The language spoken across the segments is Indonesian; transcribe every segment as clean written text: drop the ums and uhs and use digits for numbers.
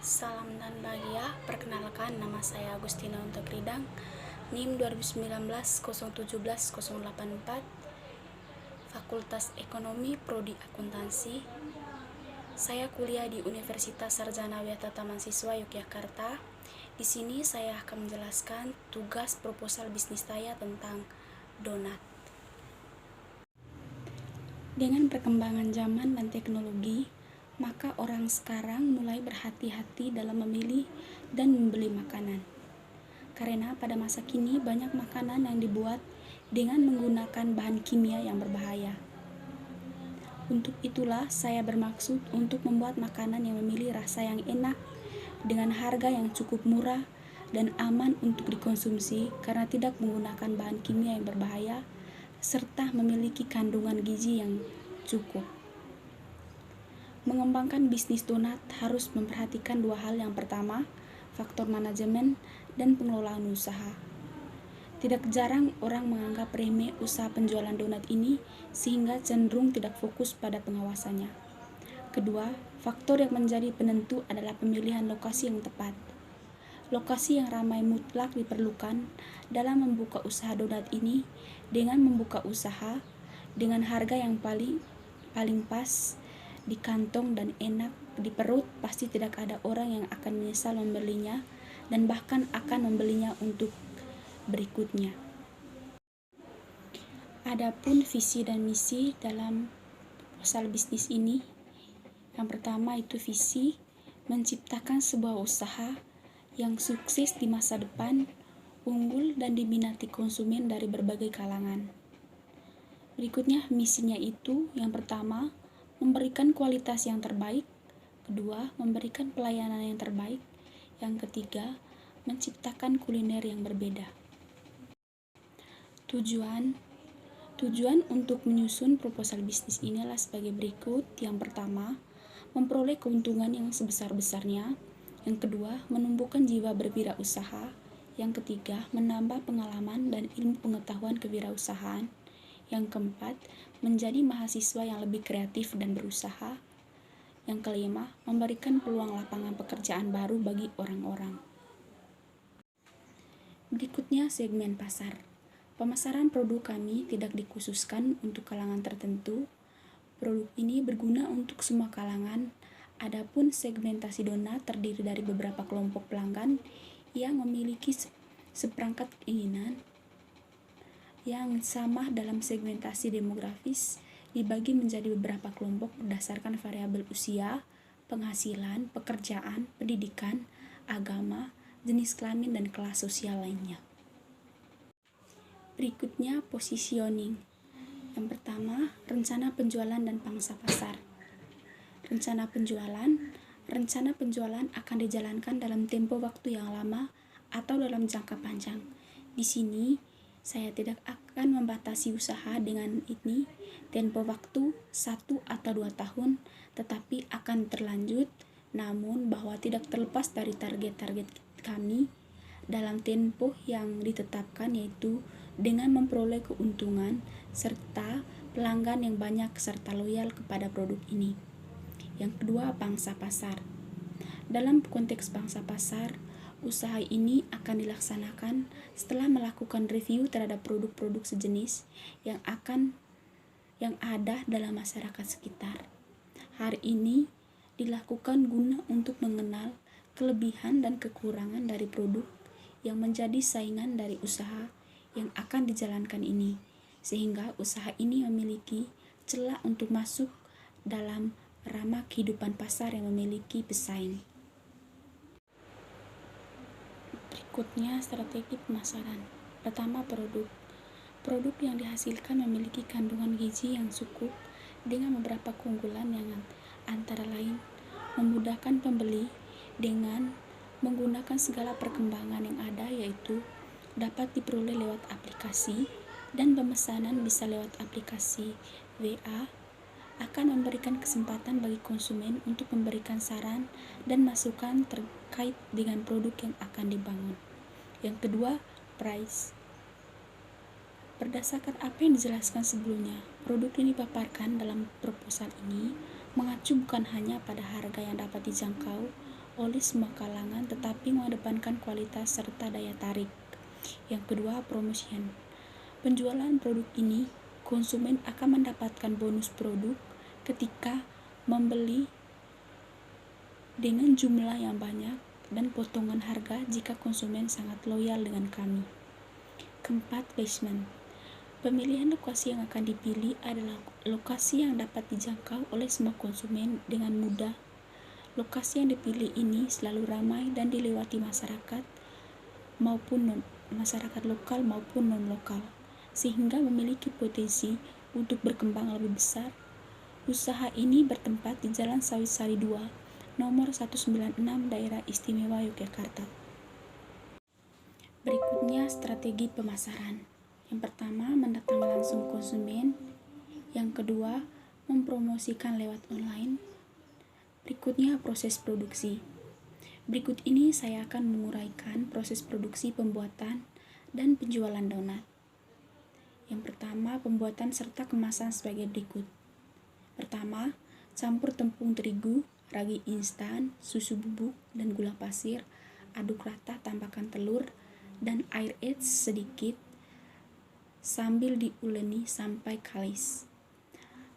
Salam dan bahagia, perkenalkan nama saya Agustina untuk Ridang, NIM 2019-017-084, Fakultas Ekonomi Prodi Akuntansi. Saya kuliah di Universitas Sarjana Wiyata Mahasiswa Yogyakarta. Di sini saya akan menjelaskan tugas proposal bisnis saya tentang donat. Dengan perkembangan zaman dan teknologi, maka orang sekarang mulai berhati-hati dalam memilih dan membeli makanan. Karena pada masa kini banyak makanan yang dibuat dengan menggunakan bahan kimia yang berbahaya. Untuk itulah saya bermaksud untuk membuat makanan yang memiliki rasa yang enak dengan harga yang cukup murah dan aman untuk dikonsumsi karena tidak menggunakan bahan kimia yang berbahaya serta memiliki kandungan gizi yang cukup. Mengembangkan bisnis donat harus memperhatikan dua hal. Yang pertama, faktor manajemen dan pengelolaan usaha. Tidak jarang orang menganggap remeh usaha penjualan donat ini sehingga cenderung tidak fokus pada pengawasannya. Kedua, faktor yang menjadi penentu adalah pemilihan lokasi yang tepat. Lokasi yang ramai mutlak diperlukan dalam membuka usaha donat ini. Dengan membuka usaha dengan harga yang paling pas di kantong dan enak di perut, pasti tidak ada orang yang akan menyesal membelinya dan bahkan akan membelinya untuk berikutnya. Adapun visi dan misi dalam proposal bisnis ini, yang pertama itu visi menciptakan sebuah usaha yang sukses di masa depan, unggul dan diminati konsumen dari berbagai kalangan. Berikutnya misinya itu, yang pertama, memberikan kualitas yang terbaik. Kedua, memberikan pelayanan yang terbaik. Yang ketiga, menciptakan kuliner yang berbeda. Tujuan untuk menyusun proposal bisnis inilah sebagai berikut. Yang pertama, memperoleh keuntungan yang sebesar-besarnya. Yang kedua, menumbuhkan jiwa berwirausaha. Yang ketiga, menambah pengalaman dan ilmu pengetahuan kewirausahaan. Yang keempat, menjadi mahasiswa yang lebih kreatif dan berusaha. Yang kelima, memberikan peluang lapangan pekerjaan baru bagi orang-orang. Berikutnya segmen pasar. Pemasaran produk kami tidak dikhususkan untuk kalangan tertentu. Produk ini berguna untuk semua kalangan. Adapun segmentasi donat terdiri dari beberapa kelompok pelanggan yang memiliki seperangkat keinginan yang sama. Dalam segmentasi demografis dibagi menjadi beberapa kelompok berdasarkan variabel usia, penghasilan, pekerjaan, pendidikan, agama, jenis kelamin, dan kelas sosial lainnya. Berikutnya positioning. Yang pertama, rencana penjualan dan pangsa pasar. Rencana penjualan akan dijalankan dalam tempo waktu yang lama atau dalam jangka panjang. Di sini saya tidak akan membatasi usaha dengan ini tempo waktu 1 atau 2 tahun, tetapi akan terlanjut, namun bahwa tidak terlepas dari target-target kami dalam tempo yang ditetapkan, yaitu dengan memperoleh keuntungan serta pelanggan yang banyak serta loyal kepada produk ini. Yang kedua, pangsa pasar. Dalam konteks pangsa pasar, usaha ini akan dilaksanakan setelah melakukan review terhadap produk-produk sejenis yang ada dalam masyarakat sekitar. Hari ini dilakukan guna untuk mengenal kelebihan dan kekurangan dari produk yang menjadi saingan dari usaha yang akan dijalankan ini, sehingga usaha ini memiliki celah untuk masuk dalam ramah kehidupan pasar yang memiliki pesaing. Berikutnya strategi pemasaran. Pertama, produk. Produk yang dihasilkan memiliki kandungan gizi yang cukup dengan beberapa keunggulan yang antara lain memudahkan pembeli dengan menggunakan segala perkembangan yang ada, yaitu dapat diperoleh lewat aplikasi dan pemesanan bisa lewat aplikasi WA, akan memberikan kesempatan bagi konsumen untuk memberikan saran dan masukan terkait dengan produk yang akan dibangun. Yang kedua, price. Berdasarkan apa yang dijelaskan sebelumnya, produk yang dipaparkan dalam proposal ini mengacu bukan hanya pada harga yang dapat dijangkau oleh semua kalangan tetapi mengedepankan kualitas serta daya tarik. Yang kedua, promosian. Penjualan produk ini, konsumen akan mendapatkan bonus produk ketika membeli dengan jumlah yang banyak dan potongan harga jika konsumen sangat loyal dengan kami. Keempat, placement. Pemilihan lokasi yang akan dipilih adalah lokasi yang dapat dijangkau oleh semua konsumen dengan mudah. Lokasi yang dipilih ini selalu ramai dan dilewati masyarakat lokal maupun non-lokal, sehingga memiliki potensi untuk berkembang lebih besar. Usaha ini bertempat di Jalan Sawit-Sari 2, nomor 196, Daerah Istimewa Yogyakarta. Berikutnya, strategi pemasaran. Yang pertama, mendatangi langsung konsumen. Yang kedua, mempromosikan lewat online. Berikutnya, proses produksi. Berikut ini saya akan menguraikan proses produksi, pembuatan, dan penjualan donat. Yang pertama, pembuatan serta kemasan sebagai berikut. Pertama, campur tepung terigu, ragi instan, susu bubuk, dan gula pasir. Aduk rata, tambahkan telur dan air es sedikit sambil diuleni sampai kalis.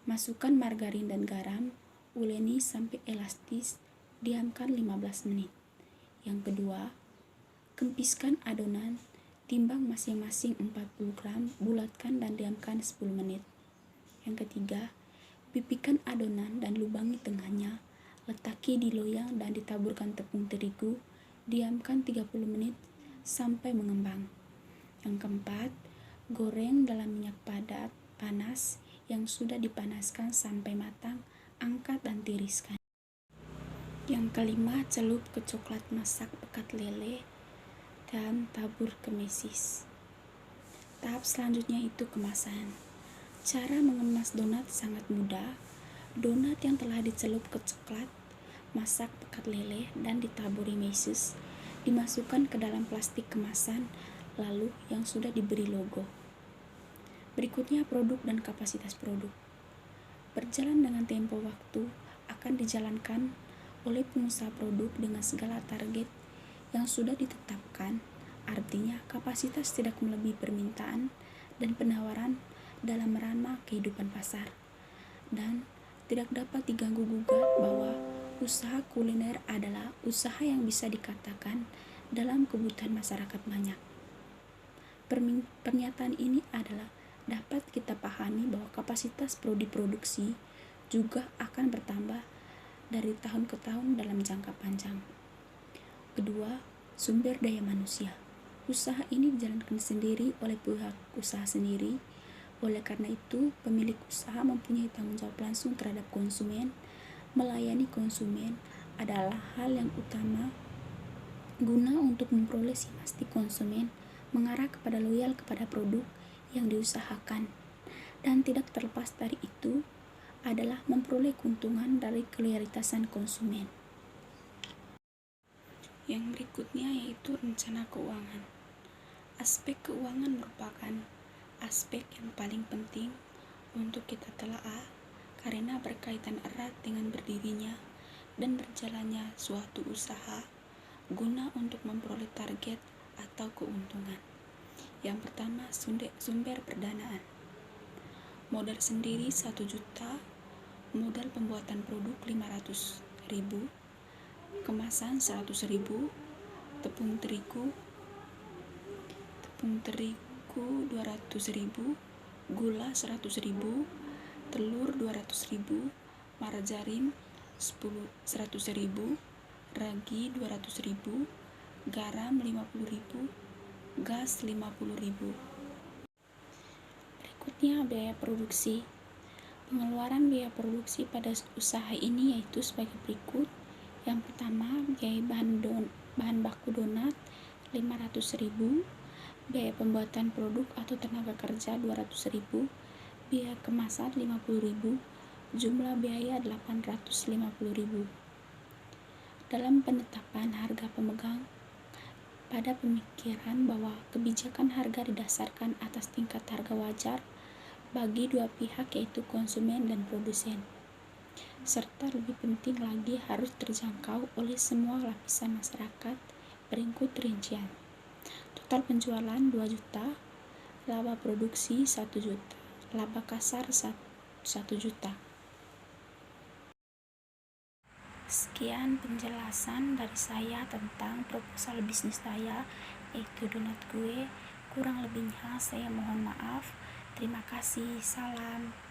Masukkan margarin dan garam, uleni sampai elastis, diamkan 15 menit. Yang kedua, kempiskan adonan, timbang masing-masing 40 gram, bulatkan dan diamkan 10 menit. Yang ketiga, pipihkan adonan dan lubangi tengahnya, letaki di loyang dan ditaburkan tepung terigu, diamkan 30 menit sampai mengembang. Yang keempat, goreng dalam minyak panas yang sudah dipanaskan sampai matang, angkat dan tiriskan. Yang kelima, celup ke coklat masak pekat lele dan tabur ke mesis. Tahap selanjutnya itu kemasan. Cara mengemas donat sangat mudah. Donat yang telah dicelup ke coklat masak pekat lele dan ditaburi mesis dimasukkan ke dalam plastik kemasan lalu yang sudah diberi logo. Berikutnya, produk dan kapasitas produk. Berjalan dengan tempo waktu akan dijalankan oleh pengusaha produk dengan segala target yang sudah ditetapkan. Artinya, kapasitas tidak melebihi permintaan dan penawaran dalam ranah kehidupan pasar, dan tidak dapat diganggu-gugat bahwa usaha kuliner adalah usaha yang bisa dikatakan dalam kebutuhan masyarakat banyak. Pernyataan ini adalah dapat kita pahami bahwa kapasitas diproduksi juga akan bertambah dari tahun ke tahun dalam jangka panjang. Kedua, sumber daya manusia. Usaha ini dijalankan sendiri oleh pihak usaha sendiri. Oleh karena itu, pemilik usaha mempunyai tanggung jawab langsung terhadap konsumen. Melayani konsumen adalah hal yang utama guna untuk memperoleh simpati konsumen, mengarah kepada loyal kepada produk yang diusahakan, dan tidak terlepas dari itu adalah memperoleh keuntungan dari keloyalitasan konsumen. Yang berikutnya yaitu rencana keuangan. Aspek keuangan merupakan aspek yang paling penting untuk kita telaah karena berkaitan erat dengan berdirinya dan berjalannya suatu usaha guna untuk memperoleh target atau keuntungan. Yang pertama, sumber perdanaan. Modal sendiri 1 juta, modal pembuatan produk 500.000, kemasan 100.000, tepung terigu 200.000, gula 100.000, telur 200.000, margarin 100.000, ragi 200.000, garam 50.000, gas 50.000. Berikutnya, biaya produksi. Pengeluaran biaya produksi pada usaha ini yaitu sebagai berikut. Yang pertama, biaya bahan baku donat 500.000, biaya pembuatan produk atau tenaga kerja 200.000, biaya kemasan 50.000, jumlah biaya 850.000. Dalam penetapan harga pemegang, pada pemikiran bahwa kebijakan harga didasarkan atas tingkat harga wajar bagi dua pihak yaitu konsumen dan produsen. serta lebih penting lagi harus terjangkau oleh semua lapisan masyarakat. Berikut rincian. Total penjualan 2 juta, laba produksi 1 juta, laba kasar 1 juta. Sekian penjelasan dari saya tentang proposal bisnis saya, yaitu donat kue. Kurang lebihnya saya mohon maaf. Terima kasih. Salam.